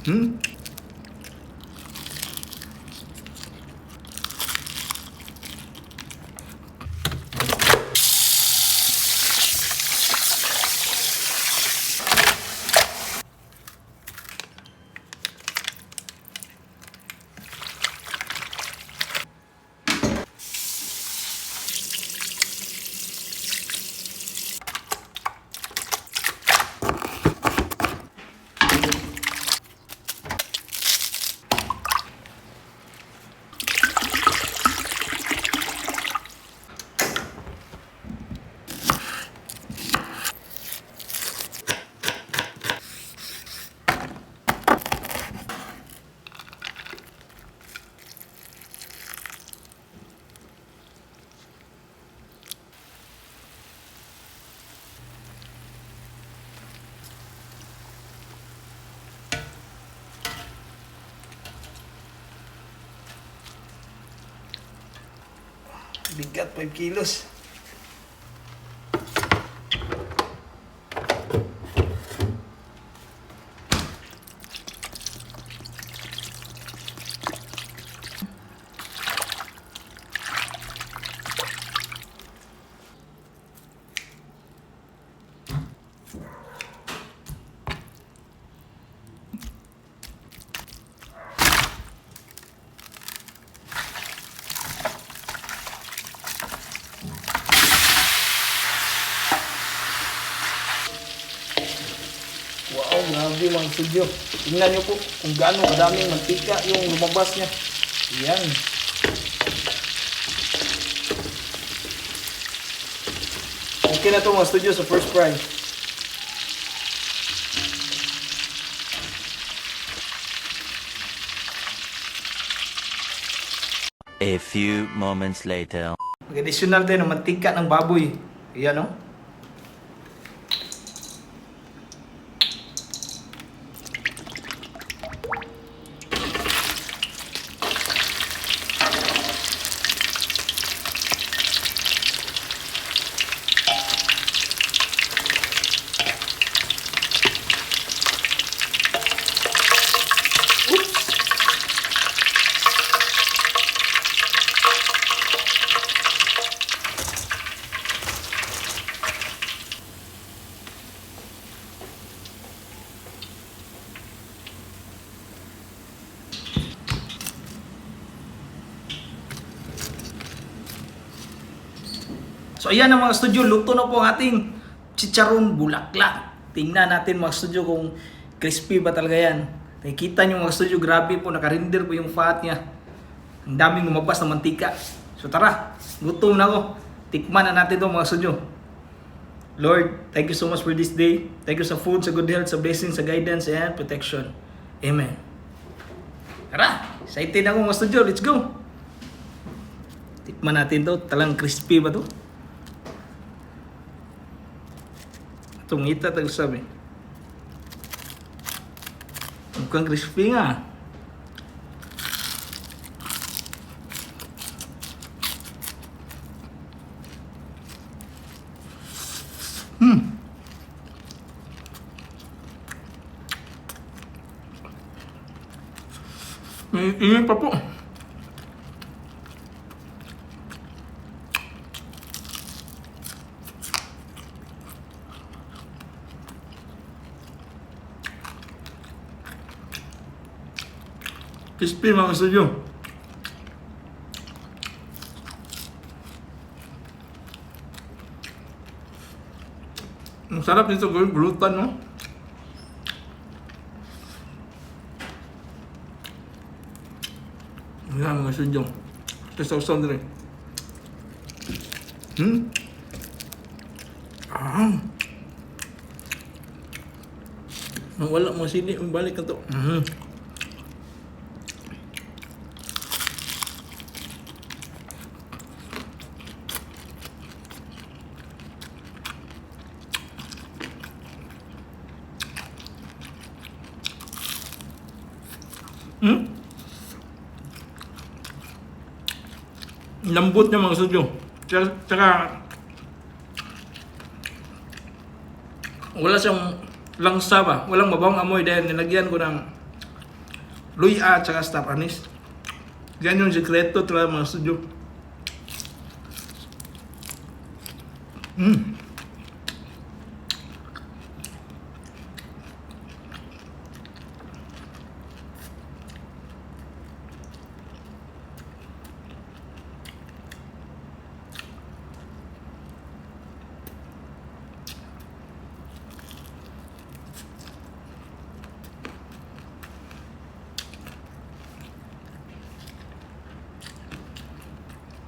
Hmm? Bigat 5 kilos. Wow, grabe mga studio. Tingnan nyo po kung gaano kadaming mantika yung lumabas niya. Yan. Okay na to mga studio sa first fry. A few moments later. Mag-additional din ng mantika ng baboy. Yan, no? So ayan ang mga studio, luto na po ang ating chicharon bulaklak. Tingnan natin mga studio kung crispy ba talaga yan. Nakikita nyo mga studio, grabe po, nakarender po yung fat niya. Ang daming lumabas na mantika. So tara, gutom na ako. Tikman na natin ito mga studio. Lord, thank you so much for this day. Thank you sa food, sa good health, sa blessings, sa guidance, and protection. Amen. Tara, excited ako mga studio, let's go. Tikman natin to, talang crispy ba to? Itong ngita tayo sabi. Mukhang crispy nga. Ingin pa po. Crispy mga studio. Ang sarap nito gawin gulutan, no? Yan mga studio. Sausaw din. Wala mo sini, balik ka to. Lambot niya mga studio. Tsaka wala siyang langsa ba? Walang mabawang amoy dahil nilagyan ko ng luya at saka staff anise. Yan yung sikreto talaga mga studio.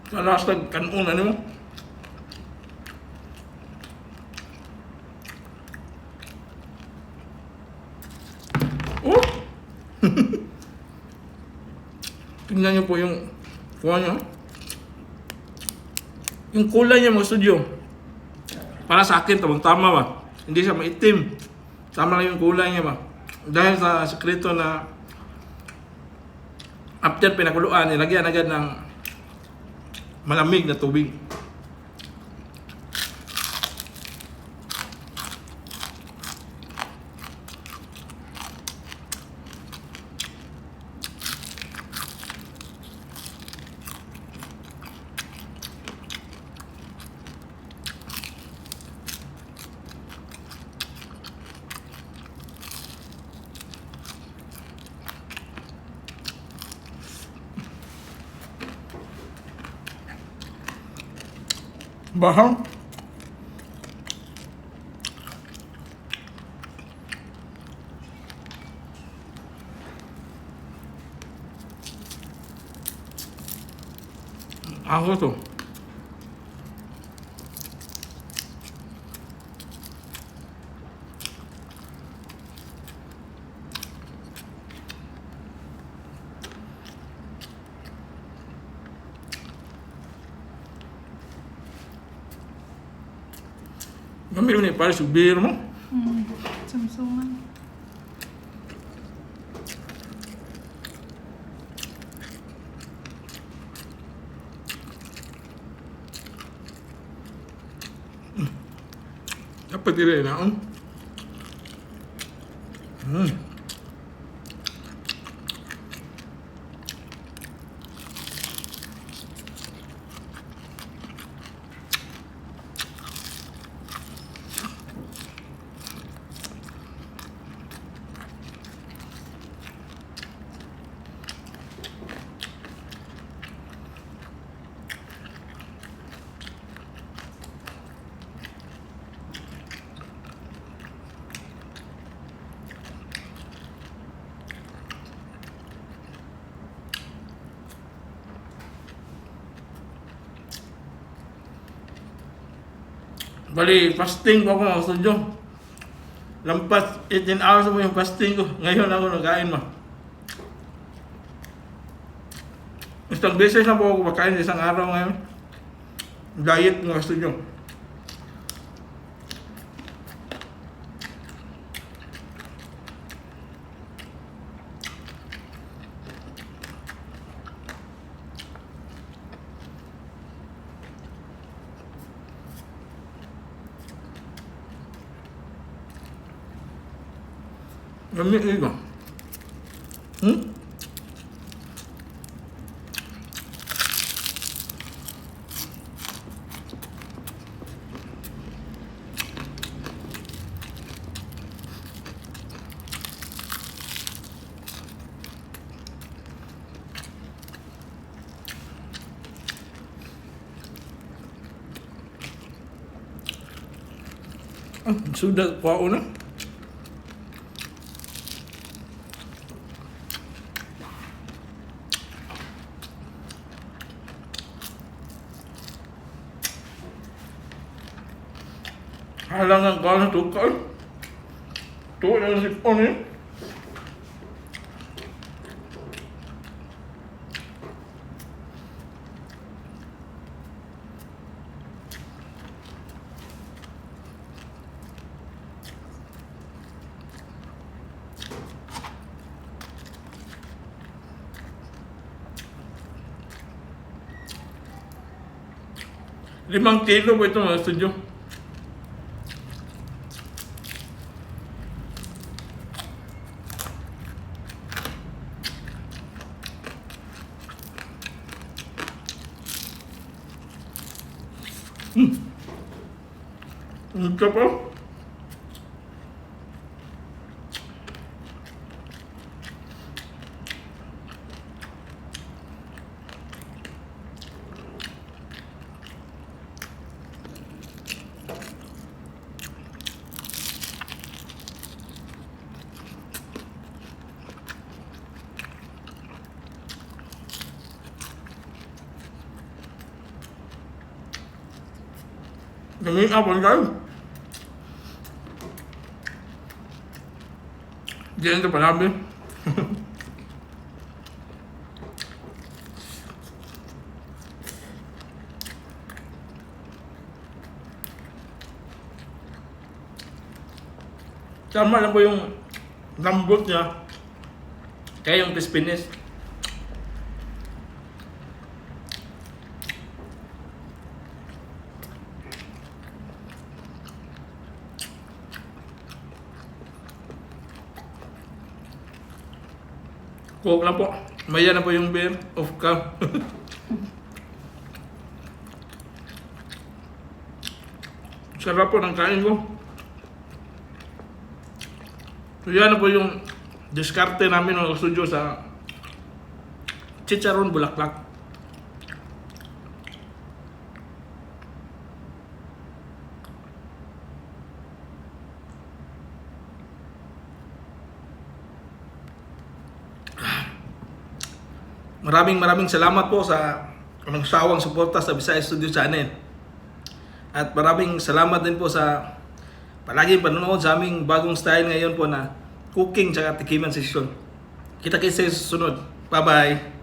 Sa last kanon ano mo? Oh! Tingnan niyo po yung kuha niyo. Yung kulay niya mga studio. Para sa akin, tamang-tama ba? Hindi siya maitim. Tama lang yung kulay niya ba? Dahil sa sekreto na after pinakuluan, nilagyan agad ng malamig na tubig. Bahang. Ako to. Gamil ni para subir mo. Sumsuman. Dapat dire na on. Bali, fasting po ako mga studio. Lampas 18 hours mo yung fasting ko. Ngayon ako nagkain ma. Isang beses na po ako makain isang araw ngayon. Diet mga studio. Gamit iba. Sudah po na. Halangan ka na tukay. Tuwa na si Pon eh. Limang kilo po ito mga studio. Ito po. Tingin ako guys. Diyan ito pa namin. Tama lang po yung lambot niya. Kaya yung crispiness. Coke lang po. Maya na po yung beer of cam. Sarap po ng kain ko. So yan na po yung diskarte namin ng studio sa Chicharon Bulaklak. Maraming salamat po sa nagsawang suporta sa Visayas Studio Channel. At maraming salamat din po sa palaging panonood sa aming bagong style ngayon po na cooking tsaka tikiman session. Kita kayo sa susunod. Bye-bye!